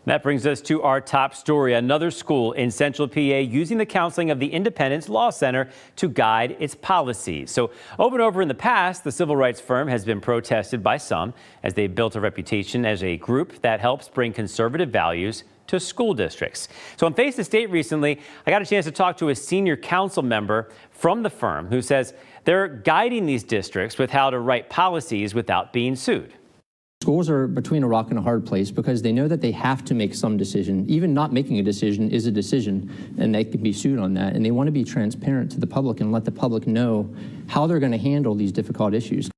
That brings us to our top story. Another school in Central PA using the counseling of the Independence Law Center to guide its policies. So over and over in the past, the civil rights firm has been protested by some as they've built a reputation as a group that helps bring conservative values to school districts. So on Face the State recently, I got a chance to talk to a senior council member from the firm who says they're guiding these districts with how to write policies without being sued. Schools are between a rock and a hard place because they know that they have to make some decision. Even not making a decision is a decision, and they can be sued on that. And they want to be transparent to the public and let the public know how they're going to handle these difficult issues.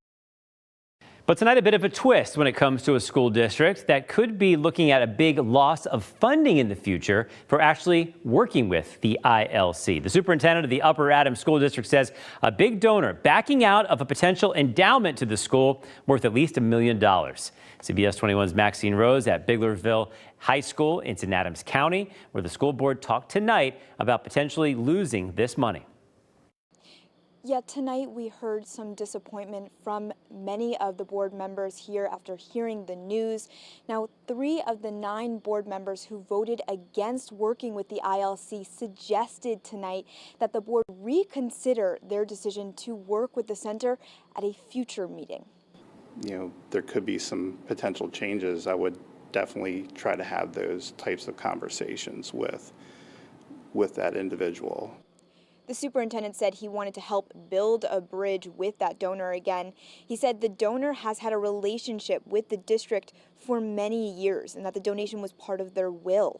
But tonight, a bit of a twist when it comes to a school district that could be looking at a big loss of funding in the future for actually working with the ILC. The superintendent of the Upper Adams School District says a big donor backing out of a potential endowment to the school worth at least $1 million. CBS 21's Maxine Rose at Biglerville High School in St. Adams County, where the school board talked tonight about potentially losing this money. Yet tonight we heard some disappointment from many of the board members here after hearing the news. Now, 3 of the 9 board members who voted against working with the ILC suggested tonight that the board reconsider their decision to work with the center at a future meeting. You know, there could be some potential changes. I would definitely try to have those types of conversations with that individual. The superintendent said he wanted to help build a bridge with that donor again. He said the donor has had a relationship with the district for many years and that the donation was part of their will.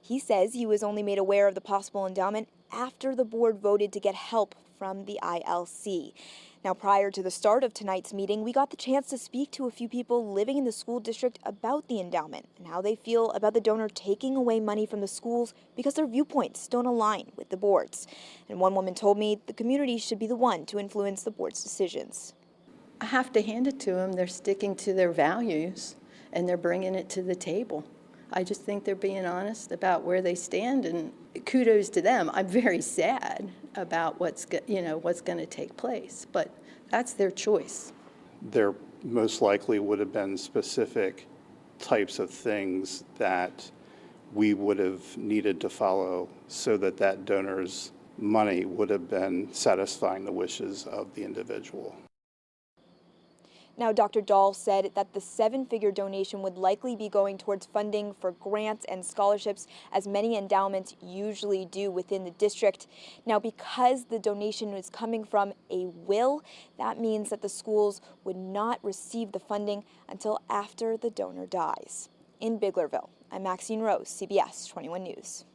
He says he was only made aware of the possible endowment after the board voted to get help from the ILC. Now, prior to the start of tonight's meeting, we got the chance to speak to a few people living in the school district about the endowment and how they feel about the donor taking away money from the schools because their viewpoints don't align with the board's. And one woman told me the community should be the one to influence the board's decisions. I have to hand it to them. They're sticking to their values and they're bringing it to the table. I just think they're being honest about where they stand, and kudos to them. I'm very sad about what's going to take place, but that's their choice. There most likely would have been specific types of things that we would have needed to follow so that that donor's money would have been satisfying the wishes of the individual. Now, Dr. Doll said that the 7-figure donation would likely be going towards funding for grants and scholarships, as many endowments usually do within the district. Now, because the donation is coming from a will, that means that the schools would not receive the funding until after the donor dies. In Biglerville, I'm Maxine Rose, CBS 21 News.